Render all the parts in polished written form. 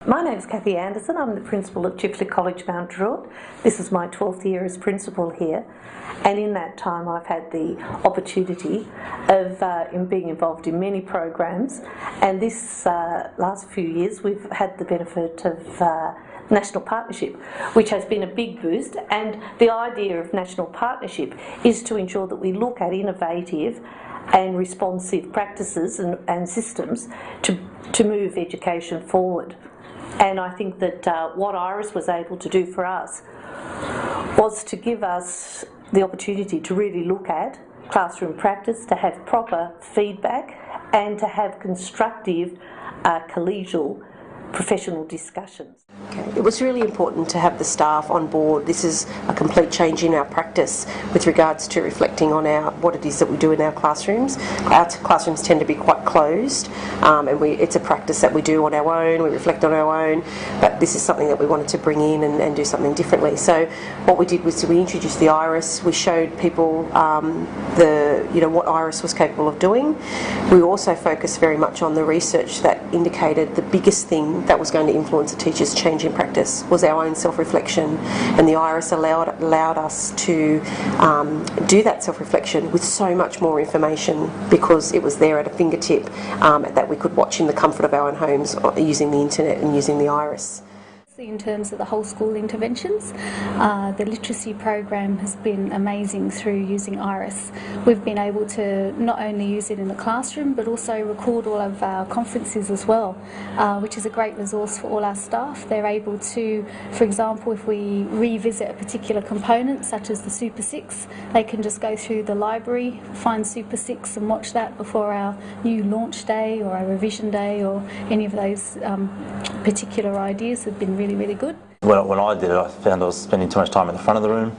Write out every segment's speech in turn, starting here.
My name is Kathy Anderson. I'm the principal at Chifley College, Mount Druitt. This is my 12th year as principal here, and in that time I've had the opportunity of being involved in many programs, and this last few years we've had the benefit of National Partnership, which has been a big boost. And the idea of National Partnership is to ensure that we look at innovative and responsive practices and systems to move education forward. And I think that what IRIS was able to do for us was to give us the opportunity to really look at classroom practice, to have proper feedback and to have constructive, collegial, professional discussions. Okay. It was really important to have the staff on board. This is a complete change in our practice with regards to reflecting on what it is that we do in our classrooms. Our classrooms tend to be quite closed, and it's a practice that we do on our own, we reflect on our own, but this is something that we wanted to bring in and do something differently. So what we did was we introduced the IRIS, we showed people what IRIS was capable of doing. We also focused very much on the research that indicated the biggest thing that was going to influence a teacher's change in practice was our own self-reflection, and the IRIS allowed us to do that self-reflection with so much more information because it was there at a fingertip that we could watch in the comfort of our own homes using the internet and using the IRIS. In terms of the whole school interventions, the literacy program has been amazing through using IRIS. We've been able to not only use it in the classroom but also record all of our conferences as well, which is a great resource for all our staff. They're able to, for example, if we revisit a particular component such as the Super 6, they can just go through the library, find Super 6 and watch that before our new launch day or our revision day, or any of those particular ideas have been really good. When I did it, I found I was spending too much time at the front of the room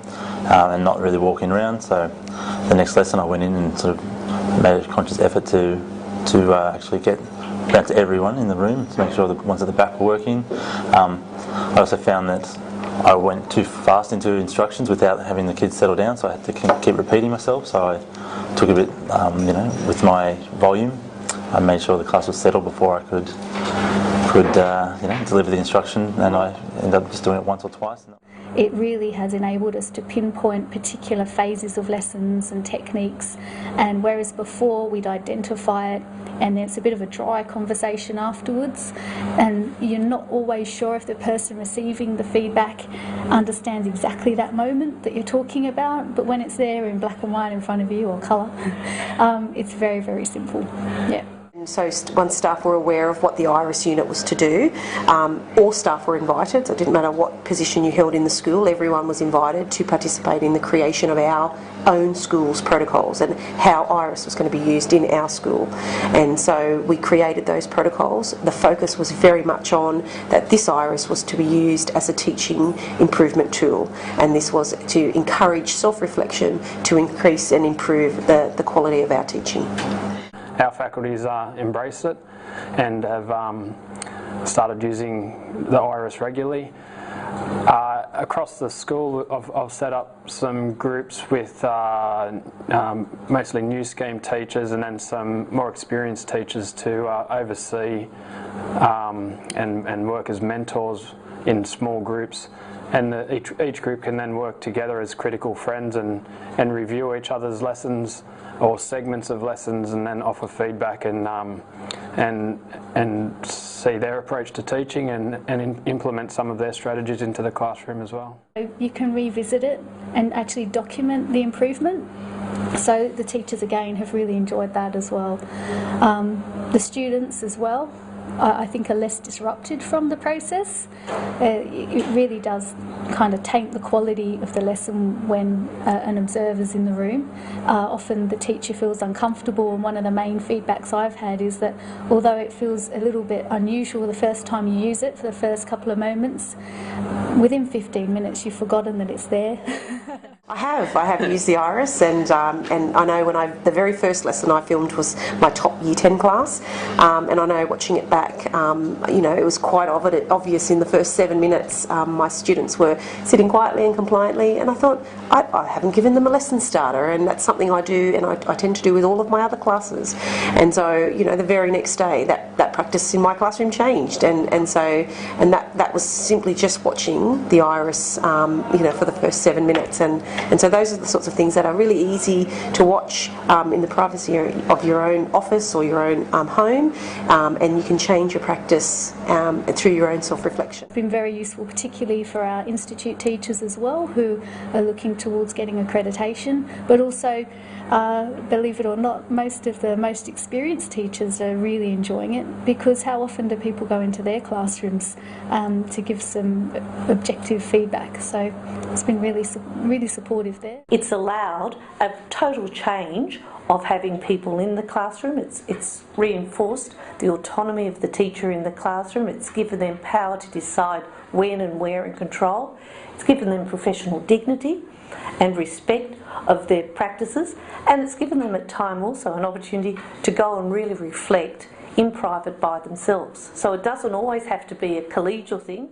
and not really walking around. So the next lesson I went in and sort of made a conscious effort to actually get down to everyone in the room to make sure the ones at the back were working. I also found that I went too fast into instructions without having the kids settle down, so I had to keep repeating myself. So I took a bit, with my volume. I made sure the class was settled before I could deliver the instruction, and I ended up just doing it once or twice. It really has enabled us to pinpoint particular phases of lessons and techniques, and whereas before we'd identify it and then it's a bit of a dry conversation afterwards and you're not always sure if the person receiving the feedback understands exactly that moment that you're talking about, but when it's there in black and white in front of you, or colour, it's very simple. Yeah. So once staff were aware of what the IRIS unit was to do, all staff were invited, so it didn't matter what position you held in the school, everyone was invited to participate in the creation of our own school's protocols and how IRIS was going to be used in our school. And so we created those protocols. The focus was very much on that this IRIS was to be used as a teaching improvement tool, and this was to encourage self-reflection to increase and improve the quality of our teaching. Our faculties embrace it and have started using the IRIS regularly. Across the school, I've set up some groups with mostly new scheme teachers and then some more experienced teachers to oversee and work as mentors in small groups. And each group can then work together as critical friends and review each other's lessons or segments of lessons, and then offer feedback and see their approach to teaching and implement some of their strategies into the classroom as well. You can revisit it and actually document the improvement. So the teachers again have really enjoyed that as well. The students as well, I think, are less disrupted from the process. It really does kind of taint the quality of the lesson when an observer's in the room. Often the teacher feels uncomfortable, and one of the main feedbacks I've had is that although it feels a little bit unusual the first time you use it for the first couple of moments, within 15 minutes you've forgotten that it's there. I have used the IRIS, and I know the very first lesson I filmed was my top Year 10 class, and I know watching it back, it was quite obvious in the first 7 minutes. My students were sitting quietly and compliantly, and I thought, I haven't given them a lesson starter, and that's something I do, and I tend to do with all of my other classes. And so, the very next day, that practice in my classroom changed, and that was simply just watching the iris, for the first 7 minutes, and so those are the sorts of things that are really easy to watch in the privacy of your own office or your own home, and you can change your practice through your own self-reflection. It's been very useful, particularly for our institute teachers as well, who are looking towards getting accreditation, but also, believe it or not, most of the most experienced teachers are really enjoying it, because how often do people go into their classrooms to give some objective feedback? So it's been really supportive there. It's allowed a total change of having people in the classroom. It's reinforced the autonomy of the teacher in the classroom. It's given them power to decide when and where and control. It's given them professional dignity and respect of their practices, and it's given them at time also an opportunity to go and really reflect in private by themselves. So it doesn't always have to be a collegial thing.